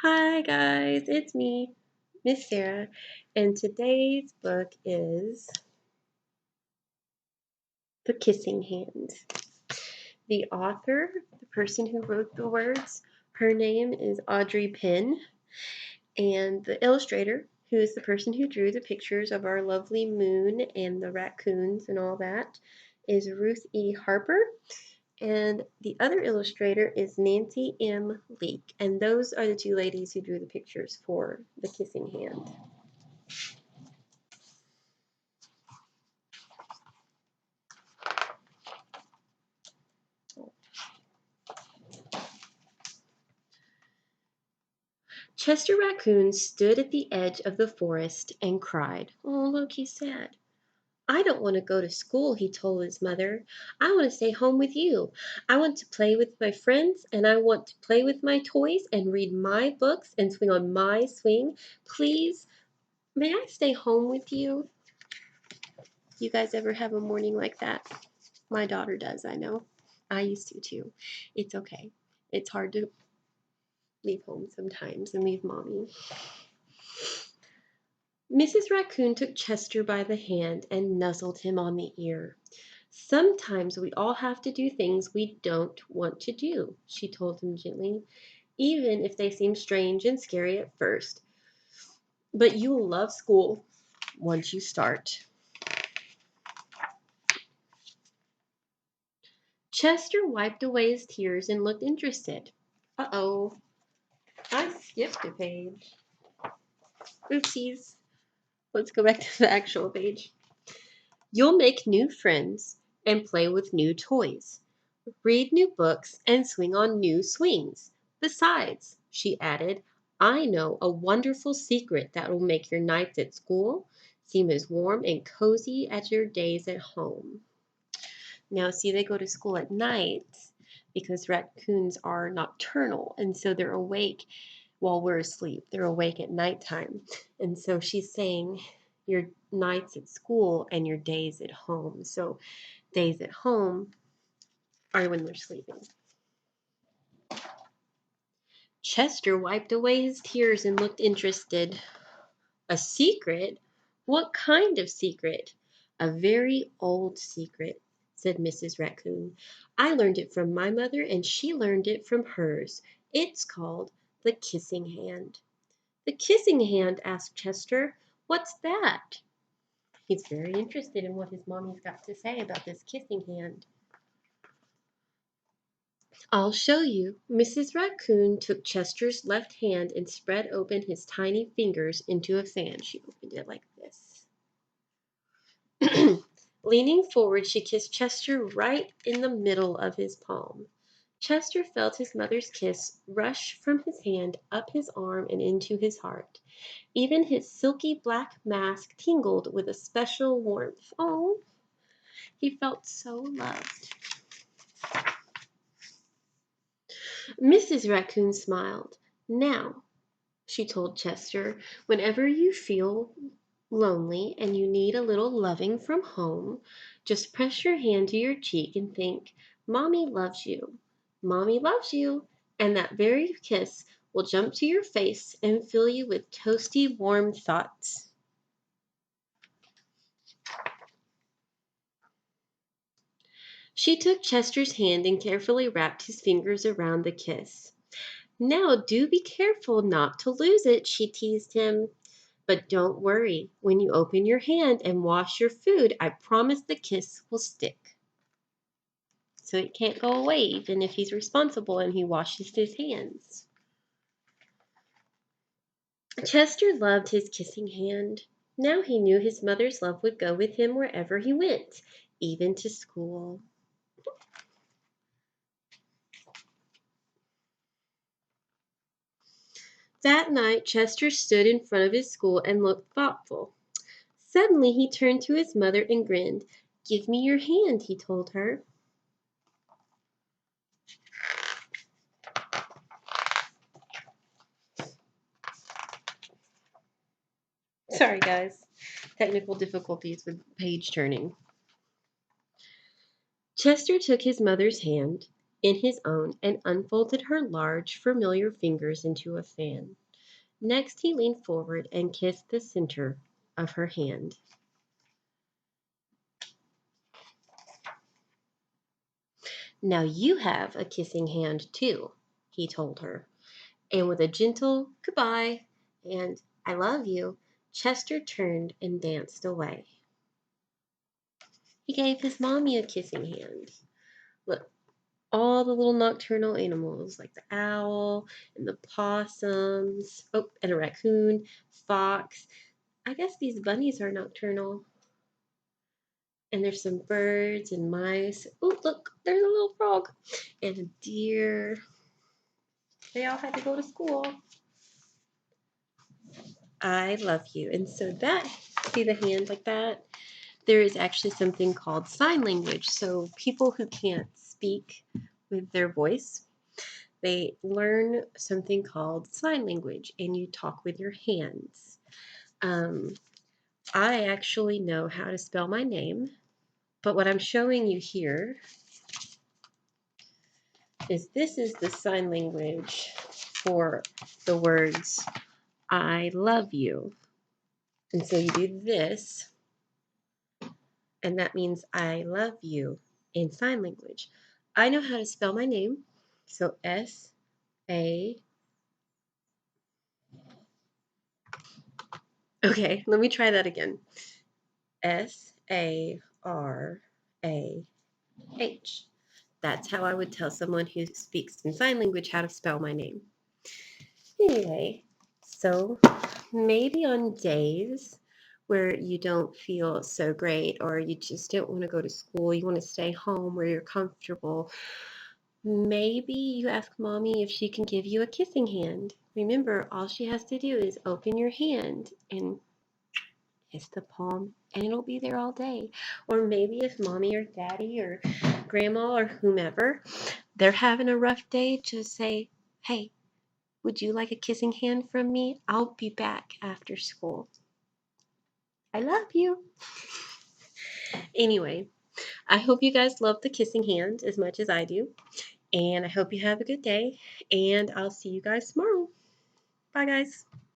Hi guys, it's me, Miss Sarah, and today's book is The Kissing Hand. The author, the person who wrote the words, her name is Audrey Penn, and the illustrator, who is the person who drew the pictures of our lovely moon and the raccoons and all that, is Ruth E. Harper. And the other illustrator is Nancy M. Leake, and those are the two ladies who drew the pictures for The Kissing Hand. Chester Raccoon stood at the edge of the forest and cried. Oh, look, he's sad. I don't want to go to school, he told his mother. I want to stay home with you. I want to play with my friends, and I want to play with my toys and read my books and swing on my swing. Please, may I stay home with you? You guys ever have a morning like that? My daughter does, I know. I used to too. It's okay. It's hard to leave home sometimes and leave mommy. Mrs. Raccoon took Chester by the hand and nuzzled him on the ear. Sometimes we all have to do things we don't want to do, she told him gently, even if they seem strange and scary at first. But you'll love school once you start. Chester wiped away his tears and looked interested. Uh-oh, I skipped a page. Oopsies. Let's go back to the actual page. You'll make new friends and play with new toys, read new books, and swing on new swings. Besides, she added, I know a wonderful secret that will make your nights at school seem as warm and cozy as your days at home. Now, see, they go to school at night because raccoons are nocturnal, and so they're awake while we're asleep. They're awake at nighttime. And so she's saying your nights at school and your days at home. So days at home are when they're sleeping. Chester wiped away his tears and looked interested. A secret? What kind of secret? A very old secret, said Mrs. Raccoon. I learned it from my mother, and she learned it from hers. It's called the kissing hand. The kissing hand? Asked Chester. What's that? He's very interested in what his mommy's got to say about this kissing hand. I'll show you. Mrs. Raccoon took Chester's left hand and spread open his tiny fingers into a fan. She opened it like this. Leaning forward, she kissed Chester right in the middle of his palm. Chester felt his mother's kiss rush from his hand up his arm and into his heart. Even his silky black mask tingled with a special warmth. Oh, he felt so loved. Mrs. Raccoon smiled. Now, she told Chester, whenever you feel lonely and you need a little loving from home, just press your hand to your cheek and think, Mommy loves you. Mommy loves you. And that very kiss will jump to your face and fill you with toasty, warm thoughts. She took Chester's hand and carefully wrapped his fingers around the kiss. Now do be careful not to lose it, she teased him. But don't worry, when you open your hand and wash your food, I promise the kiss will stick. So it can't go away even if he's responsible and he washes his hands. Chester loved his kissing hand. Now he knew his mother's love would go with him wherever he went, even to school. That night, Chester stood in front of his school and looked thoughtful. Suddenly, he turned to his mother and grinned. Give me your hand, he told her. Sorry, guys. Technical difficulties with page turning. Chester took his mother's hand. in his own and unfolded her large, familiar fingers into a fan. Next, he leaned forward and kissed the center of her hand. Now you have a kissing hand, too, he told her. And with a gentle goodbye and I love you, Chester turned and danced away. He gave his mommy a kissing hand. Look, all the little nocturnal animals like the owl and the possums, oh, and a raccoon, fox. I guess these bunnies are nocturnal. And there's some birds and mice. Oh, look, there's a little frog and a deer. They all had to go to school. I love you. And so that, see the hand like that? There is actually something called sign language. So people who can't speak with their voice, they learn something called sign language, and you talk with your hands. I actually know how to spell my name, but what I'm showing you here is this is the sign language for the words I love you. And so you do this, and that means I love you in sign language. I know how to spell my name. So S-A. Okay, let me try that again. S-A-R-A-H. That's how I would tell someone who speaks in sign language how to spell my name. Anyway, so maybe on days where you don't feel so great or you just don't want to go to school, you want to stay home where you're comfortable, maybe you ask mommy if she can give you a kissing hand. Remember, all she has to do is open your hand and kiss the palm, and it'll be there all day. Or maybe if mommy or daddy or grandma or whomever, they're having a rough day, just say, hey, would you like a kissing hand from me? I'll be back after school. I love you. Anyway, I hope you guys love the kissing hand as much as I do. And I hope you have a good day. And I'll see you guys tomorrow. Bye, guys.